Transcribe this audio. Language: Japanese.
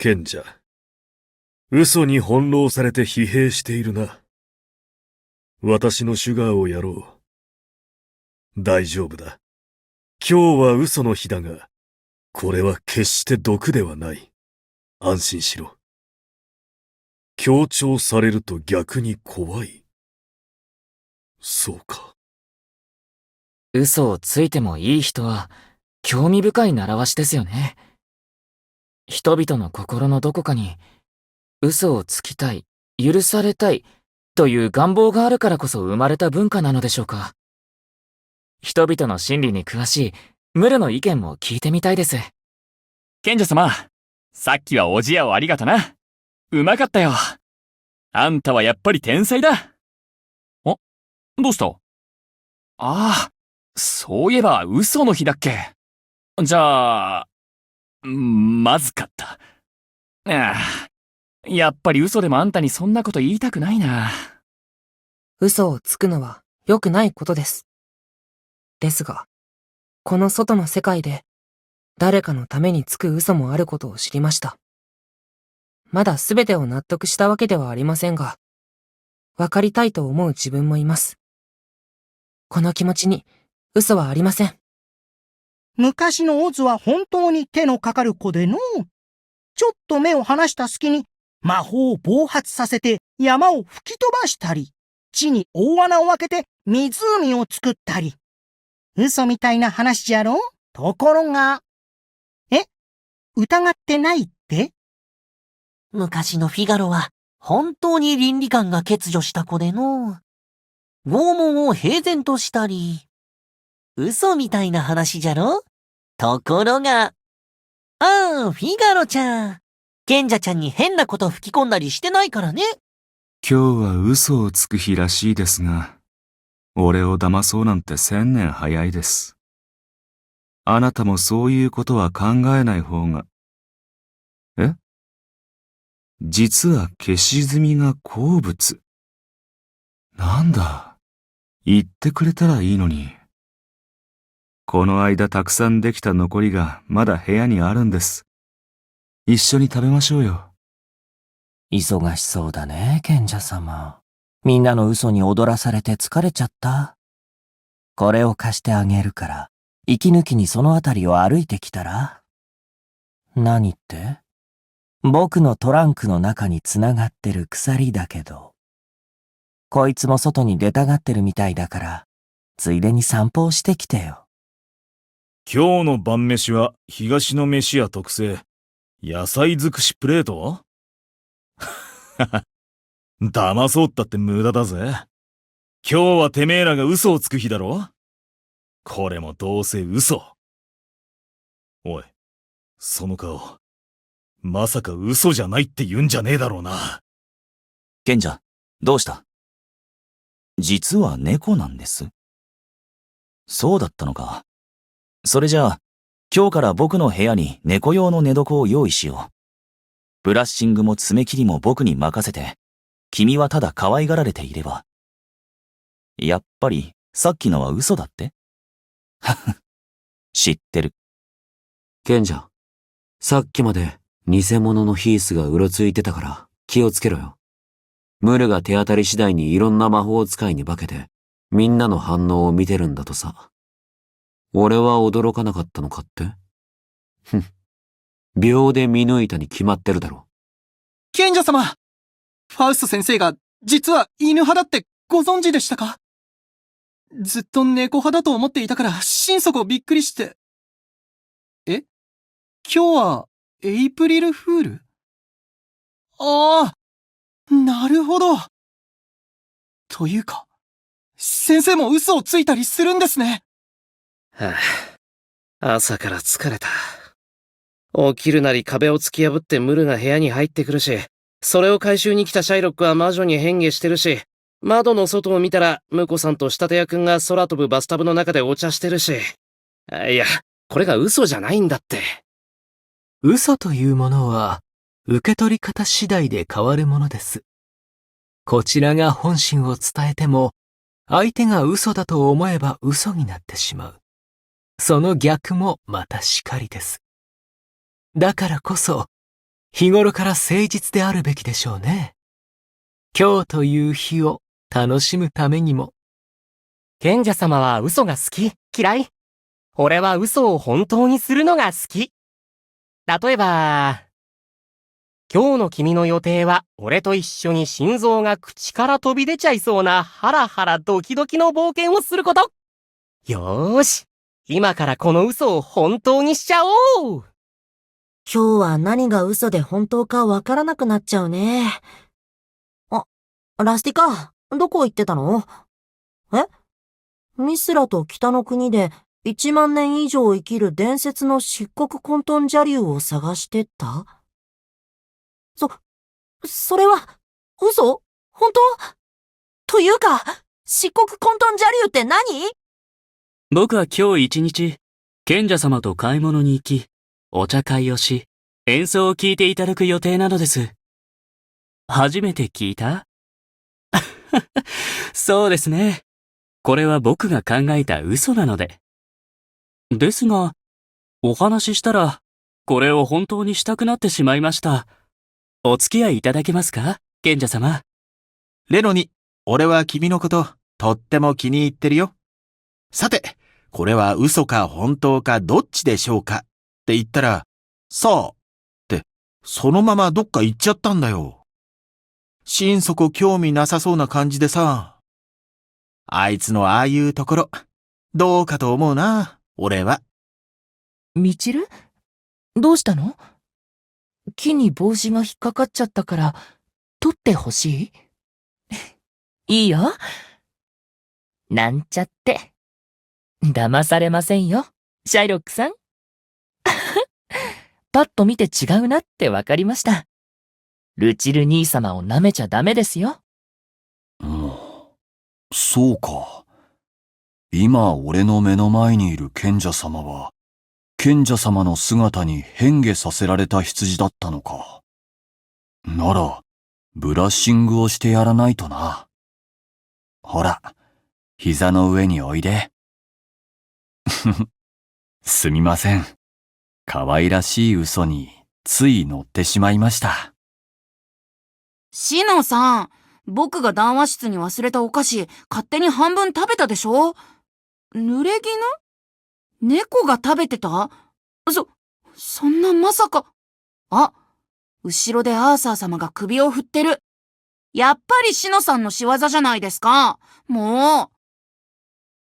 賢者。嘘に翻弄されて疲弊しているな。私のシュガーをやろう。大丈夫だ。今日は嘘の日だが、これは決して毒ではない。安心しろ。強調されると逆に怖い。そうか。嘘をついてもいい人は、興味深い習わしですよね。人々の心のどこかに、嘘をつきたい、許されたい、という願望があるからこそ生まれた文化なのでしょうか。人々の心理に詳しいムルの意見も聞いてみたいです。賢者様、さっきはおじやをありがとな。うまかったよ。あんたはやっぱり天才だ。どうした？ああ、そういえば嘘の日だっけ。じゃあ、まずかった。ああ、やっぱり嘘でもあんたにそんなこと言いたくないな。嘘をつくのは良くないことです。ですが、この外の世界で誰かのためにつく嘘もあることを知りました。まだ全てを納得したわけではありませんが、分かりたいと思う自分もいます。この気持ちに嘘はありません。昔のオズは本当に手のかかる子でのう。ちょっと目を離した隙に魔法を暴発させて山を吹き飛ばしたり、地に大穴を開けて湖を作ったり。嘘みたいな話じゃろ？ところが。疑ってないって？昔のフィガロは本当に倫理観が欠如した子での。拷問を平然としたり。嘘みたいな話じゃろ？ところが。フィガロちゃん。賢者ちゃんに変なこと吹き込んだりしてないからね。今日は嘘をつく日らしいですが、俺を騙そうなんて1000年早いです。あなたもそういうことは考えない方が。実は消し済みが好物。なんだ、言ってくれたらいいのに。この間たくさんできた残りがまだ部屋にあるんです。一緒に食べましょうよ。忙しそうだね、賢者様。みんなの嘘に踊らされて疲れちゃった。これを貸してあげるから、息抜きにそのあたりを歩いてきたら？何って？僕のトランクの中につながってる鎖だけど。こいつも外に出たがってるみたいだから、ついでに散歩をしてきてよ。今日の晩飯は東の飯屋特製、野菜尽くしプレート？騙そうったって無駄だぜ。今日はてめえらが嘘をつく日だろ？これもどうせ嘘。おい、その顔。まさか嘘じゃないって言うんじゃねえだろうな。賢者、どうした？実は猫なんです。そうだったのか。それじゃあ、今日から僕の部屋に猫用の寝床を用意しよう。ブラッシングも爪切りも僕に任せて、君はただ可愛がられていれば。やっぱり、さっきのは嘘だって？知ってる。賢者、さっきまで偽物のヒースがうろついてたから気をつけろよ。ムルが手当たり次第にいろんな魔法使いに化けて、みんなの反応を見てるんだとさ。俺は驚かなかったのかって？ふん。秒で見抜いたに決まってるだろ。賢者様！ファウスト先生が実は犬派だってご存知でしたか？ずっと猫派だと思っていたから心底びっくりして。今日はエイプリルフール？ああ、なるほど。というか、先生も嘘をついたりするんですね。朝から疲れた。起きるなり壁を突き破ってムルが部屋に入ってくるし、それを回収に来たシャイロックは魔女に変化してるし、窓の外を見たらムコさんと仕立て屋くんが空飛ぶバスタブの中でお茶してるし。いや、これが嘘じゃないんだって。嘘というものは、受け取り方次第で変わるものです。こちらが本心を伝えても、相手が嘘だと思えば嘘になってしまう。その逆もまたしかりです。だからこそ、日頃から誠実であるべきでしょうね。今日という日を楽しむためにも。賢者様は嘘が好き、嫌い？俺は嘘を本当にするのが好き。例えば、今日の君の予定は俺と一緒に心臓が口から飛び出ちゃいそうなハラハラドキドキの冒険をすること。よーし、今からこの嘘を本当にしちゃおう。今日は何が嘘で本当かわからなくなっちゃうね。あ、ラスティカ、どこ行ってたの？え？ミスラと北の国で1万年以上生きる伝説の漆黒混沌邪竜を探してた？それは、嘘？本当？というか、漆黒混沌邪竜って何？僕は今日一日、賢者様と買い物に行き、お茶会をし、演奏を聴いていただく予定なのです。初めて聞いた？そうですね。これは僕が考えた嘘なので。ですが、お話ししたら、これを本当にしたくなってしまいました。お付き合いいただけますか、賢者様。レノに、俺は君のこと、とっても気に入ってるよ。さて、これは嘘か本当かどっちでしょうかって言ったら、さあ、って、そのままどっか行っちゃったんだよ。心底興味なさそうな感じでさ。あいつのああいうところ、どうかと思うな、俺は。みちる？どうしたの？木に帽子が引っかかっちゃったから、取ってほしい？いいよ。なんちゃって。騙されませんよ、シャイロックさん。パッと見て違うなってわかりました。ルチル兄様を舐めちゃダメですよ。そうか。今俺の目の前にいる賢者様は、賢者様の姿に変化させられた羊だったのか。なら、ブラッシングをしてやらないとな。ほら、膝の上においで。すみません。可愛らしい嘘につい乗ってしまいました。シノさん、僕が談話室に忘れたお菓子、勝手に半分食べたでしょ？濡れ衣？猫が食べてた？そんなまさか。あ、後ろでアーサー様が首を振ってる。やっぱりシノさんの仕業じゃないですか。もう、